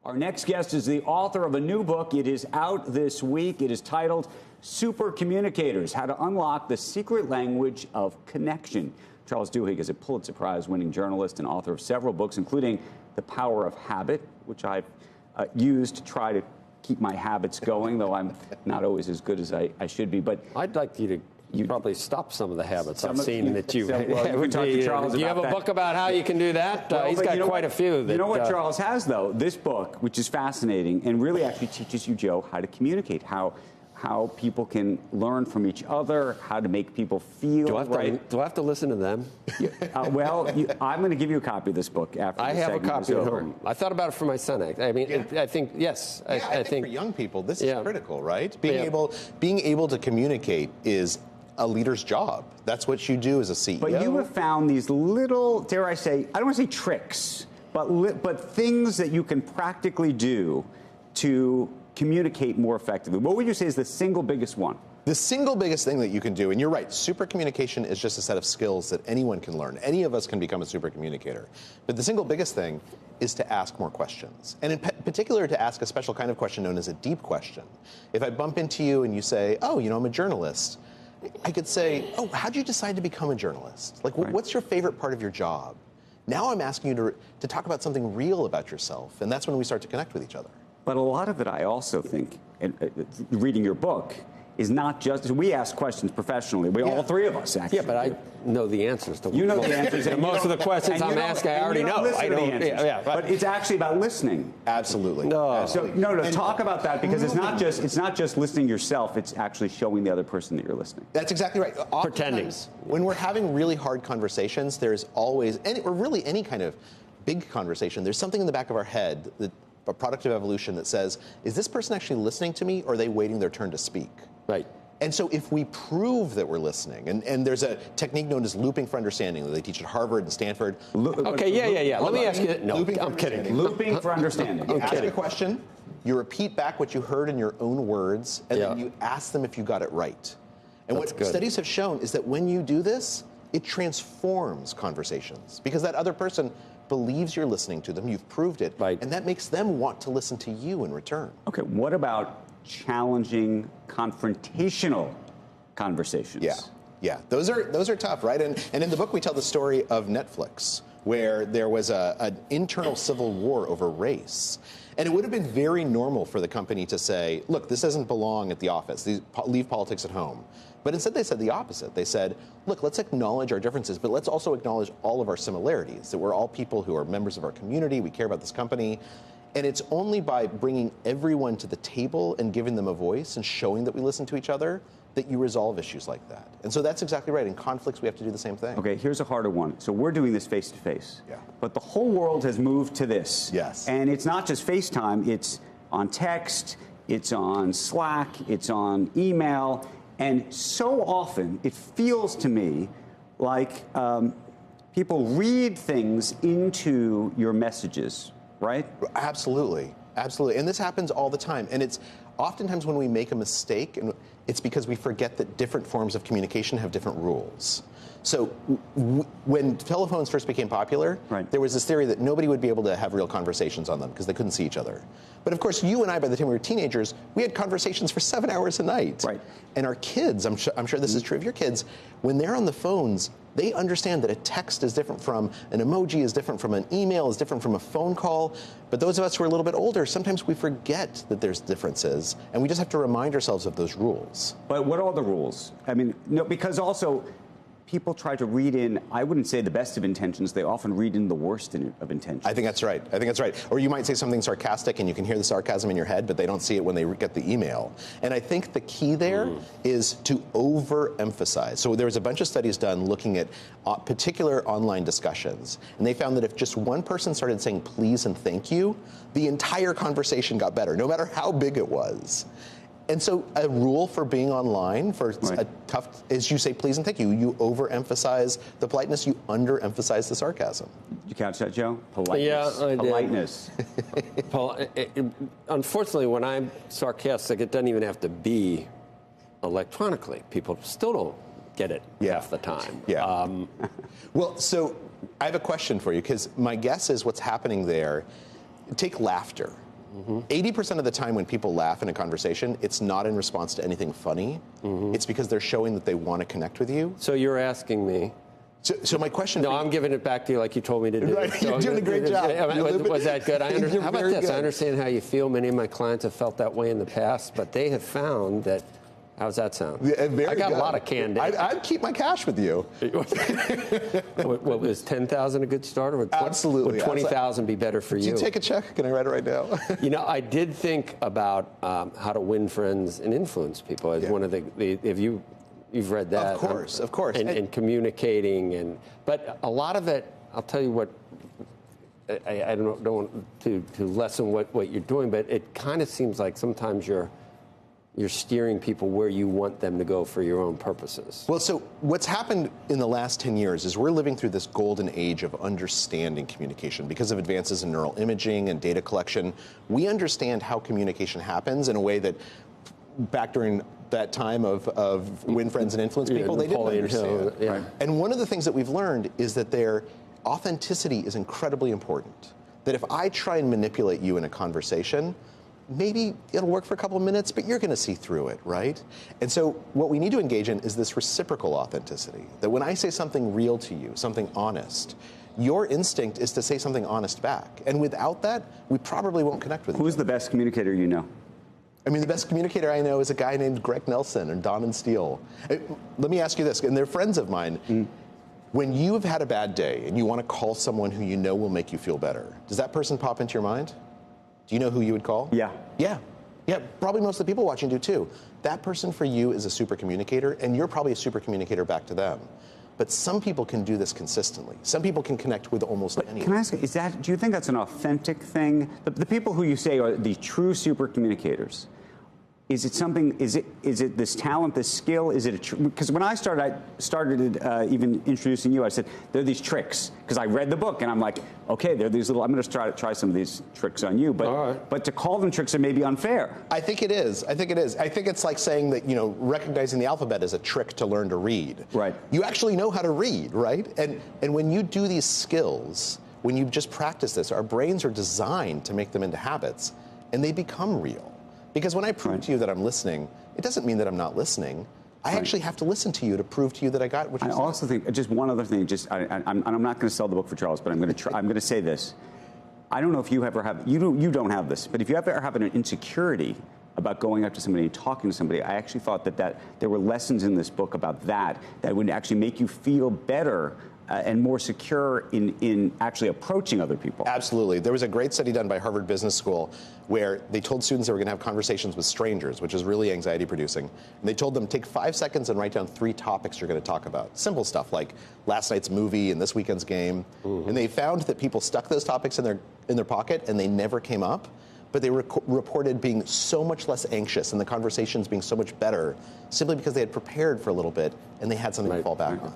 Our next guest is the author of a new book. It is out this week. It is titled Supercommunicators: How to Unlock the Secret Language of Connection. Charles Duhigg is a Pulitzer Prize-winning journalist and author of several books, including The Power of Habit, which I've used to try to keep my habits going, though I'm not always as good as I should be. But I'd like you to probably stop some of the habits I've seen that you well, you can talk to Charles do you have a book about how you can do that? Well, he's got quite a few. You know what Charles has, though? This book, which is fascinating and really actually teaches you, Joe, how to communicate, how people can learn from each other, how to make people feel right. Do I have to listen to them? Well, I'm going to give you a copy of this book after I have a copy at home. I thought about it for my son. I mean, I think, yes. Yeah, I think for young people, this is critical, right? Being able to communicate is a leader's job. That's what you do as a CEO. But you have found these little, dare I say, I don't want to say tricks, but things that you can practically do to communicate more effectively. What would you say is the single biggest one? The single biggest thing that you can do, and you're right, super communication is just a set of skills that anyone can learn. Any of us can become a super communicator. But the single biggest thing is to ask more questions. And in particular, to ask a special kind of question known as a deep question. If I bump into you and you say, oh, I'm a journalist, I could say, oh, how'd you decide to become a journalist? Like, what's your favorite part of your job? Now I'm asking you to talk about something real about yourself, and that's when we start to connect with each other. But a lot of it, I also think, reading your book, is not just, we ask questions professionally. All three of us, actually. Yeah, but I know the answers to you know the answers. And most of the questions I'm asking, I already know. I know the answers. But it's actually about listening. Absolutely. No. So talk about that, because it's not just listening yourself. It's actually showing the other person that you're listening. That's exactly right. Pretending. When we're having really hard conversations, there's always, or really any kind of big conversation, there's something in the back of our head, a product of evolution, that says, is this person actually listening to me, or are they waiting their turn to speak? Right. And so if we prove that we're listening, and there's a technique known as looping for understanding that they teach at Harvard and Stanford. Okay, yeah. Let me ask you. No, I'm kidding. Looping for understanding. You ask a question, you repeat back what you heard in your own words, and then you ask them if you got it right. And what studies have shown is that when you do this, it transforms conversations, because that other person believes you're listening to them, you've proved it, and that makes them want to listen to you in return. Okay, what about challenging, confrontational conversations? Yeah, those are tough, right? And in the book we tell the story of Netflix, where there was an internal civil war over race. And it would have been very normal for the company to say, look, this doesn't belong at the office. Leave politics at home. But instead they said the opposite. They said, look, let's acknowledge our differences, but let's also acknowledge all of our similarities, that we're all people who are members of our community, we care about this company. And it's only by bringing everyone to the table and giving them a voice and showing that we listen to each other that you resolve issues like that. And so that's exactly right. In conflicts, we have to do the same thing. Okay, here's a harder one. So we're doing this face-to-face. Yeah. But the whole world has moved to this. Yes. And it's not just FaceTime. It's on text. It's on Slack. It's on email. And so often, it feels to me like people read things into your messages, right? Absolutely. Absolutely. And this happens all the time. And it's oftentimes when we make a mistake, and it's because we forget that different forms of communication have different rules. So when telephones first became popular, there was this theory that nobody would be able to have real conversations on them because they couldn't see each other. But of course, you and I, by the time we were teenagers, we had conversations for 7 hours a night. Right. And our kids, I'm sure this is true of your kids, when they're on the phones, they understand that a text is different from an emoji, is different from an email, is different from a phone call. But those of us who are a little bit older, sometimes we forget that there's differences, and we just have to remind ourselves of those rules. But what are the rules? I mean, no, because also people try to read in, I wouldn't say the best of intentions, they often read in the worst of intentions. I think that's right. Or you might say something sarcastic and you can hear the sarcasm in your head, but they don't see it when they get the email. And I think the key there is to overemphasize. So there was a bunch of studies done looking at particular online discussions, and they found that if just one person started saying please and thank you, the entire conversation got better, no matter how big it was. And so a rule for being online for a tough is you say please and thank you. You overemphasize the politeness, you underemphasize the sarcasm. Did you catch that, Joe? Politeness. Yeah, I did. Politeness. Unfortunately, when I'm sarcastic, it doesn't even have to be electronically. People still don't get it half the time. Yeah. Well, so I have a question for you, because my guess is what's happening there, take laughter. 80% of the time when people laugh in a conversation, it's not in response to anything funny. It's because they're showing that they want to connect with you. So you're asking me. So my question. No, I'm giving it back to you like you told me to do. Right, So you're doing a great job. Was that good? How about this? Good. I understand how you feel. Many of my clients have felt that way in the past, but they have found that. How's that sound? Yeah, I got a lot of canned. I'd keep my cash with you. What was 10,000 a good start, or Absolutely. Would 20,000 be better for you? Do you take a check? Can I write it right now? I did think about how to win friends and influence people as one of if you've read that. Of course. And communicating, but a lot of it, I'll tell you what, I don't want to lessen what you're doing, but it kind of seems like sometimes you're steering people where you want them to go for your own purposes. Well, so what's happened in the last 10 years is we're living through this golden age of understanding communication because of advances in neural imaging and data collection. We understand how communication happens in a way that back during that time of win friends and influence people, they didn't understand. Yeah. And one of the things that we've learned is that their authenticity is incredibly important. That if I try and manipulate you in a conversation, maybe it'll work for a couple of minutes, but you're going to see through it, right? And so what we need to engage in is this reciprocal authenticity, that when I say something real to you, something honest, your instinct is to say something honest back. And without that, we probably won't connect with you. Who's the best communicator you know? I mean, the best communicator I know is a guy named Greg Nelson or Don and Steele. Let me ask you this, and they're friends of mine. When you've had a bad day and you want to call someone who you know will make you feel better, does that person pop into your mind? Do you know who you would call? Yeah. Yeah, probably most of the people watching do too. That person for you is a super communicator, and you're probably a super communicator back to them. But some people can do this consistently. Some people can connect with almost anyone. Can I ask, do you think that's an authentic thing? The people who you say are the true super communicators, is it something, is it this talent, this skill? Is it because when I started even introducing you, I said, there are these tricks. Because I read the book and I'm like, okay, there are these little, I'm going to try some of these tricks on you. But, but to call them tricks are maybe unfair. I think it is. I think it's like saying that, recognizing the alphabet is a trick to learn to read. Right. You actually know how to read, right? And when you do these skills, when you just practice this, our brains are designed to make them into habits, and they become real. Because when I prove to you that I'm listening, it doesn't mean that I'm not listening. I actually have to listen to you to prove to you that I got what you said. I also think, just one other thing, I'm not going to sell the book for Charles, but I'm going to say this. I don't know if you ever have, you don't have this, but if you ever have an insecurity about going up to somebody and talking to somebody, I actually thought that there were lessons in this book about that would actually make you feel better and more secure in actually approaching other people. Absolutely. There was a great study done by Harvard Business School where they told students they were going to have conversations with strangers, which is really anxiety producing. And they told them, take 5 seconds and write down 3 topics you're going to talk about. Simple stuff like last night's movie and this weekend's game. And they found that people stuck those topics in their pocket and they never came up. But they reported being so much less anxious and the conversations being so much better simply because they had prepared for a little bit and they had something to fall back on.